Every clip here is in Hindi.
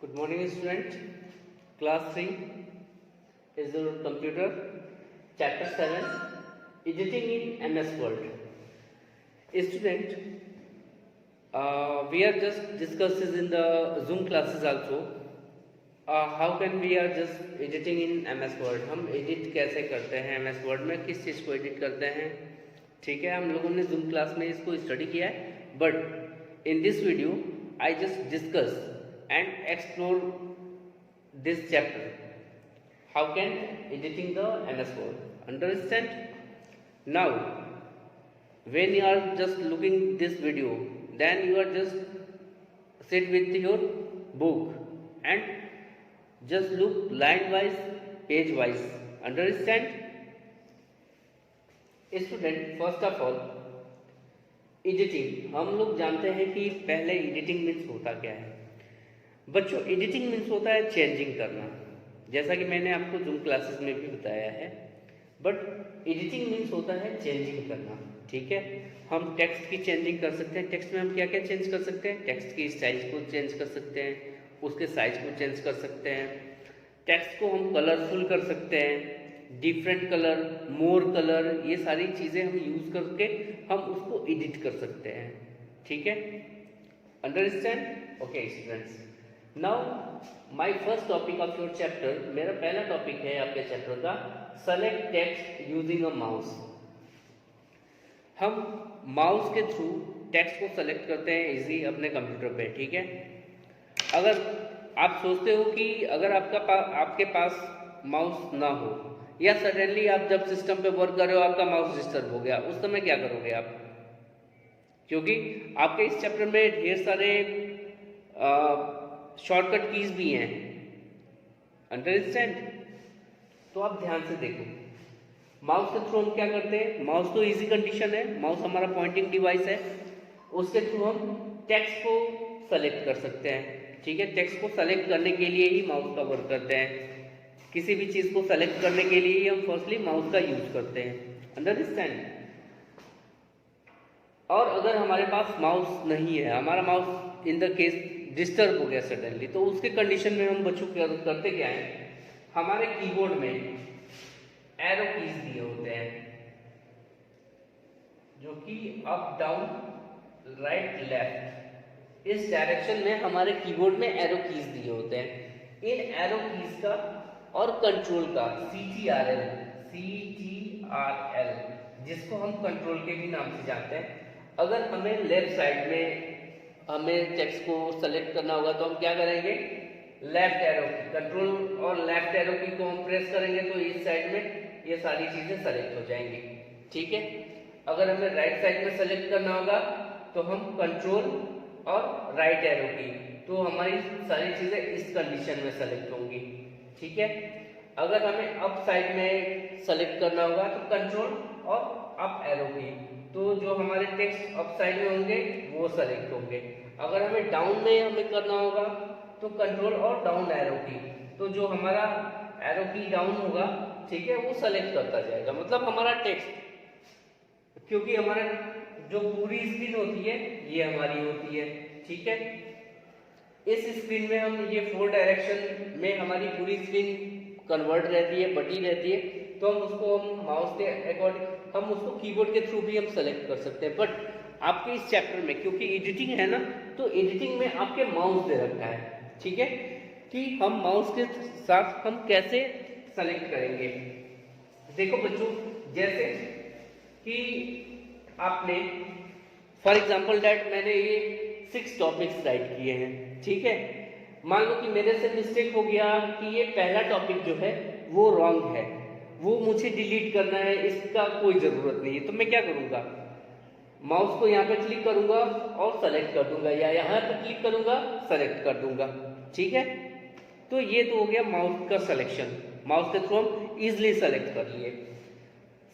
Good morning, student. Class 3 is your computer. Chapter 7 Editing in MS Word. Student, we are just discussing in the Zoom classes also. How can we are just editing in MS Word? हम edit कैसे करते हैं MS Word में, किस चीज़ को edit करते हैं? ठीक है, हम लोगों ने Zoom क्लास में इसको स्टडी किया है, but in this video I just discuss and explore this chapter. How can editing the MS Word? Understand? Now, when you are just looking this video, then you are just sit with your book and just look line wise, page wise. Understand? Student, first of all, editing हम लोग जानते हैं कि पहले एडिटिंग मीन्स होता क्या है बच्चों। एडिटिंग मीन्स होता है चेंजिंग करना, जैसा कि मैंने आपको जूम क्लासेस में भी बताया है। बट एडिटिंग मीन्स होता है चेंजिंग करना। ठीक है, हम टेक्स्ट की चेंजिंग कर सकते हैं। टेक्स्ट में हम क्या क्या चेंज कर सकते हैं? टेक्स्ट की स्टाइल को चेंज कर सकते हैं, उसके साइज को चेंज कर सकते हैं, टेक्स्ट को हम कलरफुल कर सकते हैं, डिफरेंट कलर, मोर कलर, ये सारी चीज़ें हम यूज़ करके हम उसको एडिट कर सकते हैं। ठीक है, understand? Okay students, now my first topic of your chapter, मेरा पहला टॉपिक है आपके चैप्टर का, select text using a mouse. हम माउस के थ्रू टेक्स्ट को सेलेक्ट करते हैं इजी अपने कंप्यूटर पे। ठीक है, अगर आप सोचते हो कि अगर आपके पास माउस ना हो या सडनली आप जब सिस्टम पे वर्क कर रहे हो आपका माउस डिस्टर्ब हो गया, उस समय क्या करोगे आप? क्योंकि आपके इस चैप्टर में ढेर सारे शॉर्टकट कीज भी हैं। अंडरस्टैंड? तो आप ध्यान से देखो, माउस के थ्रू हम क्या करते हैं? माउस तो इजी कंडीशन है, माउस हमारा पॉइंटिंग डिवाइस है, उसके थ्रू हम टेक्स्ट को सेलेक्ट कर सकते हैं। ठीक है, टेक्स्ट को सेलेक्ट करने के लिए ही माउस का वर्क करते हैं। किसी भी चीज़ को सेलेक्ट करने के लिए हम फर्स्टली माउस का यूज करते हैं। अंडरस्टैंड? और अगर हमारे पास माउस नहीं है, हमारा mouse in the case disturb हो गया सडनली, तो उसके कंडीशन में हम बच्चों करते क्या है? हमारे कीबोर्ड में एरो कीज दिए होते हैं, जो कि अप, डाउन, राइट, लेफ्ट, इस डायरेक्शन में हमारे कीबोर्ड में एरो कीज दिए होते हैं। इन एरो कीज का और कंट्रोल का CTRL, जिसको हम कंट्रोल के भी नाम से जानते हैं। अगर हमें लेफ्ट साइड में हमें टेक्स्ट को सेलेक्ट करना होगा तो हम क्या करेंगे? लेफ्ट एरो की, कंट्रोल और लेफ्ट एरो की को हम प्रेस करेंगे तो इस साइड में ये सारी चीजें सेलेक्ट हो जाएंगी। ठीक है, अगर हमें राइट साइड में सेलेक्ट करना होगा तो हम कंट्रोल और राइट एरो की, तो हमारी सारी चीजें इस कंडीशन में सेलेक्ट होंगी। ठीक है, अगर हमें अप साइड में सेलेक्ट करना होगा तो कंट्रोल और अप एरो की, तो जो हमारे टेक्स्ट अप साइड में होंगे वो सेलेक्ट होंगे। अगर हमें डाउन में हमें करना होगा तो कंट्रोल और डाउन एरो की, तो जो हमारा एरो की डाउन होगा, ठीक है, वो सेलेक्ट करता जाएगा। मतलब हमारा टेक्स्ट, क्योंकि हमारा जो पूरी स्क्रीन होती है ये हमारी होती है। ठीक है, इस स्क्रीन में हम ये 4 डायरेक्शन में हमारी पूरी स्क्रीन कन्वर्ट रहती है, बटी रहती है, तो हम माउस के अकॉर्डिंग हम उसको कीबोर्ड के थ्रू भी हम सेलेक्ट कर सकते हैं। बट आपके इस चैप्टर में क्योंकि एडिटिंग है ना, तो एडिटिंग में आपके माउस दे रखा है। ठीक है, कि हम माउस के साथ हम कैसे सेलेक्ट करेंगे। देखो बच्चों, जैसे कि आपने फॉर एग्जाम्पल दैट मैंने ये 6 टॉपिक्स राइट किए हैं। ठीक है, मान लो कि मेरे से मिस्टेक हो गया कि ये पहला टॉपिक जो है वो रॉन्ग है, वो मुझे डिलीट करना है, इसका कोई ज़रूरत नहीं है, तो मैं क्या करूँगा? माउस को यहाँ पे क्लिक करूँगा और सेलेक्ट कर दूंगा, या यहाँ पे क्लिक करूँगा, सेलेक्ट कर दूंगा। ठीक है, तो ये तो हो गया माउस का सिलेक्शन, माउस के थ्रू हम इजिली सेलेक्ट कर लिए।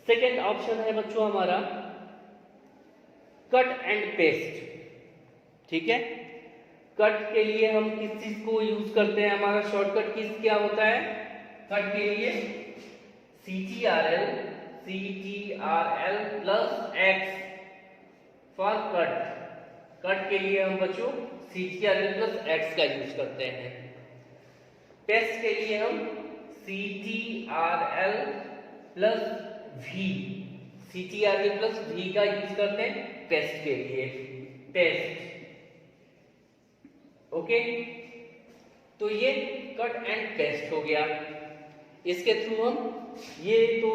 सेकेंड ऑप्शन है बच्चों हमारा कट एंड पेस्ट। ठीक है, कट के लिए हम किस चीज को यूज करते हैं? हमारा शॉर्टकट कीज क्या होता है कट के लिए? CTRL plus X for cut. Cut के लिए हम बच्चों CTRL प्लस X का यूज करते हैं। पेस्ट के लिए हम CTRL plus V, CTRL plus V का यूज करते हैं पेस्ट के लिए, पेस्ट। ओके, तो ये कट एंड पेस्ट हो गया। इसके थ्रू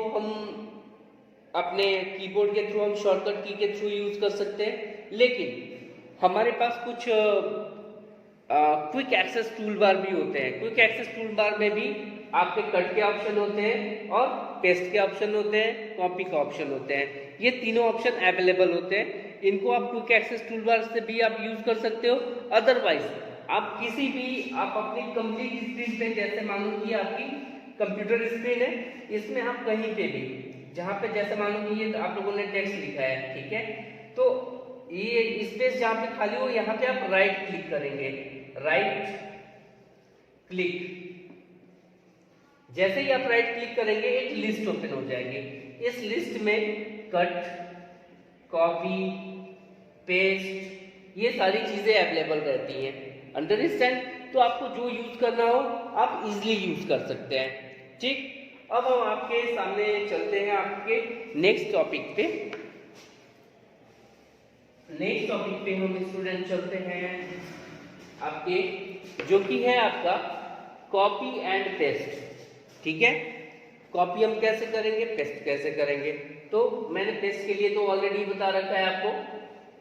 हम अपने कीबोर्ड के थ्रू हम शॉर्टकट की के थ्रू यूज कर सकते हैं, लेकिन हमारे पास कुछ क्विक एक्सेस टूल बार भी होते हैं। क्विक एक्सेस टूल बार में भी आपके कट के ऑप्शन होते हैं और पेस्ट के ऑप्शन होते हैं, कॉपी का ऑप्शन होते हैं। ये तीनों ऑप्शन अवेलेबल होते हैं। इनको आप क्विक एक्सेस टूल बार से भी आप यूज कर सकते हो। अदरवाइज आप किसी भी आप अपनी कंप्लीट स्क्रीन पे, जैसे मानो कि आपकी कंप्यूटर स्क्रीन है, इसमें आप कहीं पे भी जहाँ पे जैसे मानो कि ये आप लोगों ने टेक्स्ट लिखा है, ठीक है, तो ये स्पेस जहाँ पे खाली हो यहाँ पे आप राइट क्लिक करेंगे, राइट क्लिक। जैसे ही आप राइट क्लिक करेंगे एक लिस्ट ओपन हो जाएगी। इस लिस्ट में कट, कॉपी, पेस्ट ये सारी चीजें अवेलेबल रहती हैं। अंडरस्टैंड? तो आपको जो यूज करना हो आप इजीली यूज कर सकते हैं। ठीक, अब हम आपके सामने चलते हैं आपके नेक्स्ट टॉपिक पे। नेक्स्ट टॉपिक पे हम स्टूडेंट चलते हैं आपके, जो कि है आपका कॉपी एंड पेस्ट। ठीक है, कॉपी हम कैसे करेंगे, पेस्ट कैसे करेंगे। तो मैंने पेस्ट के लिए तो ऑलरेडी बता रखा है आपको,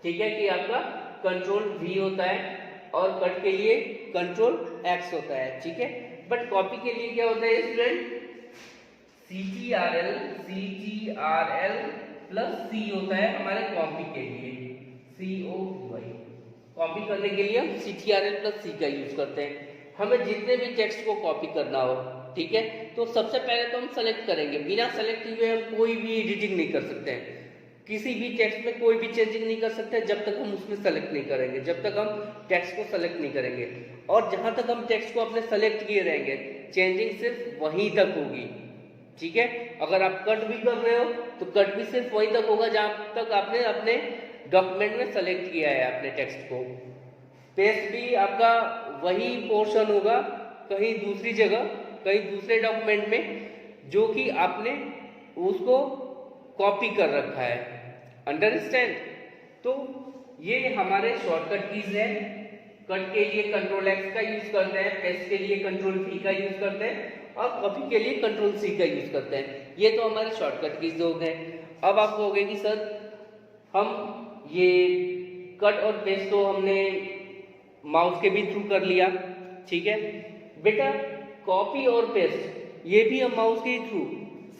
ठीक है, कि आपका कंट्रोल V होता है और कट के लिए कंट्रोल X होता है। ठीक है, बट कॉपी के लिए क्या होता है स्टूडेंट, CTRL प्लस C होता है हमारे कॉपी के लिए, COPY। कॉपी करने के लिए हम CTRL प्लस C का यूज करते हैं। हमें जितने भी टेक्स्ट को कॉपी करना हो, ठीक है, तो सबसे पहले तो हम सेलेक्ट करेंगे। बिना सेलेक्ट किए हम कोई भी एडिटिंग नहीं कर सकते हैं, किसी भी टेक्स्ट में कोई भी चेंजिंग नहीं कर सकते जब तक हम उसमें सेलेक्ट नहीं करेंगे, जब तक हम टेक्स्ट को सेलेक्ट नहीं करेंगे। और जहां तक हम टेक्स्ट को अपने सेलेक्ट किए रहेंगे, चेंजिंग सिर्फ वहीं तक होगी। ठीक है, अगर आप कट भी कर रहे हो तो कट भी सिर्फ वहीं तक होगा जहां तक आपने अपने डॉक्यूमेंट में सेलेक्ट किया है अपने टेक्स्ट को। पेस्ट भी आपका वही पोर्शन होगा कहीं दूसरी जगह, कहीं दूसरे डॉक्यूमेंट में, जो कि आपने उसको कॉपी कर रखा है। अंडरस्टैंड? तो ये हमारे शॉर्टकट कीज है। कट के लिए कंट्रोल X का यूज करते हैं, पेस्ट के लिए कंट्रोल V का यूज करते हैं और कॉपी के लिए कंट्रोल C का यूज करते हैं। ये तो हमारे शॉर्टकट कीज हो गए। अब आप कहोगे कि सर हम ये कट और पेस्ट तो हमने माउस के भी थ्रू कर लिया, ठीक है बेटा, कॉपी और पेस्ट ये भी हम माउस के ही थ्रू,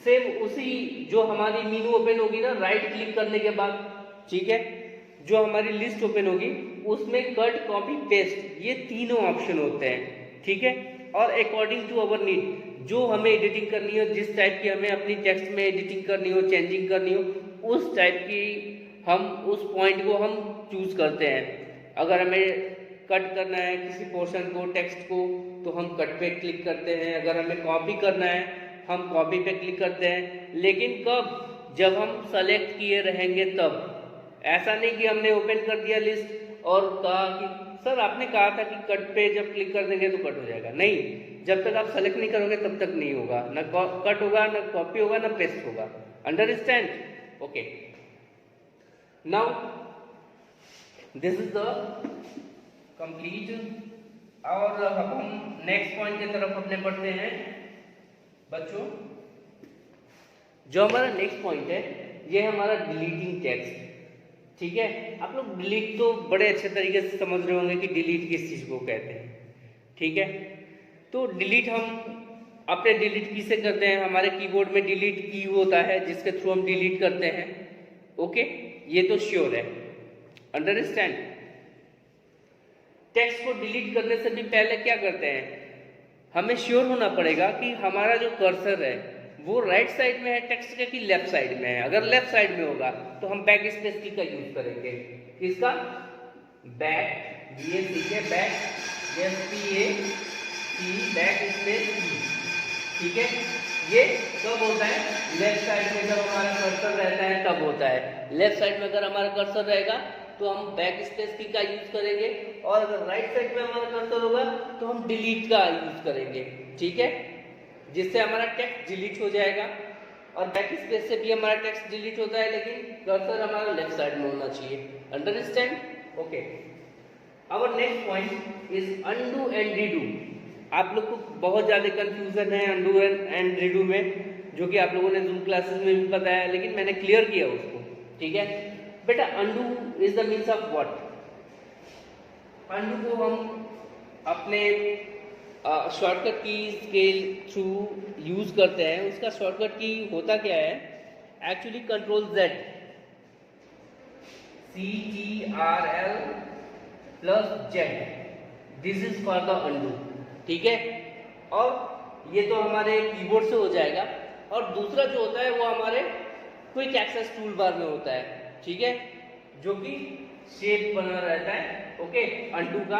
सेम उसी जो हमारी मेनू ओपन होगी ना राइट क्लिक करने के बाद, ठीक है, जो हमारी लिस्ट ओपन होगी उसमें कट, कॉपी, पेस्ट ये तीनों ऑप्शन होते हैं। ठीक है, और अकॉर्डिंग टू अवर नीड जो हमें एडिटिंग करनी हो, जिस टाइप की हमें अपनी टेक्स्ट में एडिटिंग करनी हो, चेंजिंग करनी हो, उस टाइप की हम उस पॉइंट को हम चूज करते हैं। अगर हमें कट करना है किसी पोर्शन को, टेक्स्ट को, तो हम कट पे क्लिक करते हैं। अगर हमें कॉपी करना है हम कॉपी पे क्लिक करते हैं। लेकिन कब? जब हम सेलेक्ट किए रहेंगे तब। ऐसा नहीं कि हमने ओपन कर दिया लिस्ट और कहा कि सर आपने कहा था कि कट पे जब क्लिक कर देंगे तो कट हो जाएगा। नहीं, जब तक आप सेलेक्ट नहीं करोगे तब तक नहीं होगा, ना कट होगा, ना कॉपी होगा, ना पेस्ट होगा। Understand? Okay, now this is the complete. और अब हम नेक्स्ट पॉइंट की तरफ अपने बढ़ते हैं बच्चों। जो हमारा नेक्स्ट पॉइंट है ये हमारा डिलीटिंग टेक्स्ट। ठीक है, आप लोग डिलीट तो बड़े अच्छे तरीके से समझ रहे होंगे कि डिलीट किस चीज को कहते हैं। ठीक है, तो डिलीट हम अपने डिलीट की से करते हैं। हमारे कीबोर्ड में डिलीट की होता है जिसके थ्रू हम डिलीट करते हैं। ओके, ये तो श्योर है। अंडरस्टैंड? टेक्स्ट को डिलीट करने से भी पहले क्या करते हैं, हमें श्योर होना पड़ेगा कि हमारा जो कर्सर है वो राइट साइड में है टेक्स्ट के कि लेफ्ट साइड में है। अगर लेफ्ट साइड में होगा तो हम बैक स्पेस की का यूज करेंगे। किसका? बैक, BAC के बैक, SPAC, बैक स्पेस की। ठीक है, ये कब होता है? लेफ्ट साइड में जब हमारा कर्सर रहता है तब होता है। लेफ्ट साइड में अगर हमारा कर्सर रहेगा तो हम बैक स्पेस की का यूज करेंगे, और अगर राइट साइड में हमारा कर्सर होगा तो हम डिलीट का यूज करेंगे। ठीक है, जिससे हमारा टेक्स्ट डिलीट हो जाएगा। और बैक स्पेस से भी हमारा टेक्स्ट डिलीट होता है, लेकिन कर्सर हमारा लेफ्ट साइड में होना चाहिए। Understand? Okay. Our next point is undo and redo. आप लोग को बहुत ज़्यादा कंफ्यूजन है अनडू एंड रीडू में, जो कि आप लोगों ने जूम क्लासेस में भी बताया, लेकिन मैंने क्लियर किया उसको। ठीक है बेटा, undo is the means of what? Undo को हम अपने शॉर्टकट कीज के थ्रू यूज करते हैं। उसका शॉर्टकट की होता क्या है? Actually control Z, CTRL plus Z, this is for the undo. ठीक है, और ये तो हमारे कीबोर्ड से हो जाएगा। और दूसरा जो होता है वो हमारे क्विक एक्सेस टूल बार में होता है। ठीक है, जो कि शेप बना रहता है ओके अनडू का,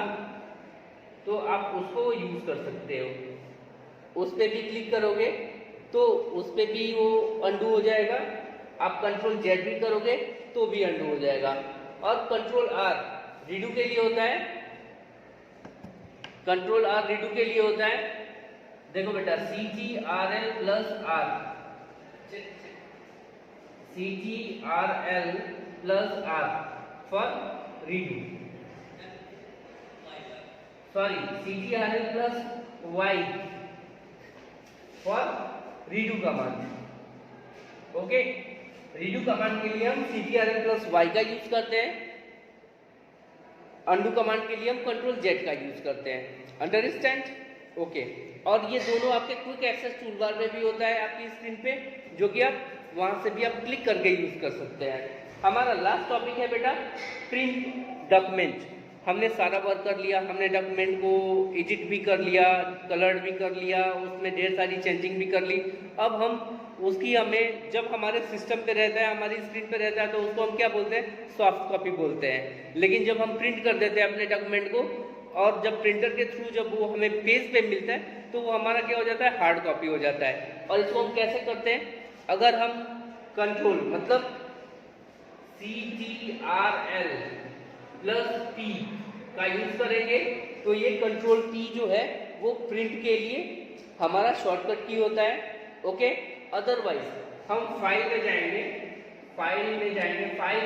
तो आप उसको यूज कर सकते हो। उस पर भी क्लिक करोगे तो उस पर भी वो अनडू हो जाएगा। आप कंट्रोल Z भी करोगे तो भी अनडू हो जाएगा। और कंट्रोल R रीडू के लिए होता है। कंट्रोल R रीडू के लिए होता है। देखो बेटा, CTRL plus R, CTRL plus R for redo, sorry CTRL plus Y for redo command. Okay, redo command के लिए हम CTRL प्लस Y का यूज करते हैं। अनडू कमांड के लिए हम कंट्रोल Z का यूज करते हैं। अंडरस्टैंड? ओके। और ये दोनों आपके क्विक एक्सेस टूल बार में भी होता है आपकी स्क्रीन पे, जो कि आप वहां से भी आप क्लिक करके यूज कर सकते हैं। हमारा लास्ट टॉपिक है बेटा प्रिंट डॉक्यूमेंट। हमने सारा वर्क कर लिया, हमने डॉक्यूमेंट को एडिट भी कर लिया, कलर्ड भी कर लिया, उसमें ढेर सारी चेंजिंग भी कर ली। अब हम उसकी हमें जब हमारे सिस्टम पे रहता है, हमारी स्क्रीन पे रहता है, तो उसको हम क्या बोलते हैं? सॉफ्ट कॉपी बोलते हैं। लेकिन जब हम प्रिंट कर देते हैं अपने डॉक्यूमेंट को, और जब प्रिंटर के थ्रू जब वो हमें पेज पे मिलता है, तो वो हमारा क्या हो जाता है? हार्ड कॉपी हो जाता है। और इसको हम कैसे करते हैं? अगर हम कंट्रोल मतलब CTRL प्लस P का यूज करेंगे, तो ये कंट्रोल P जो है वो प्रिंट के लिए हमारा शॉर्टकट की होता है। ओके, अदरवाइज हम फाइल में जाएंगे, फाइल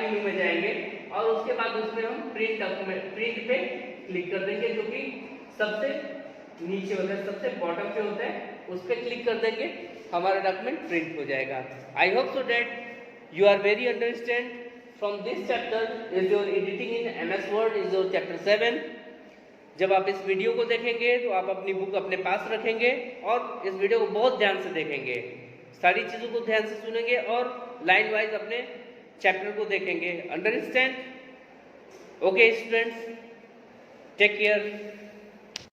मेन्यू में जाएंगे, और उसके बाद उसमें हम प्रिंट डॉक्यूमेंट, प्रिंट पे क्लिक कर देंगे, जो कि सबसे नीचे होता है, सबसे बॉटम पे होता है। उस पर क्लिक कर देंगे, हमारा डॉक्यूमेंट प्रिंट हो जाएगा। I hope so that you are very understand from this chapter is your editing in MS Word is your chapter 7। जब आप इस वीडियो को देखेंगे तो आप अपनी बुक अपने पास रखेंगे और इस वीडियो को बहुत ध्यान से देखेंगे, सारी चीज़ों को ध्यान से सुनेंगे और लाइन वाइज अपने चैप्टर को देखेंगे। Understand? Okay students, take care.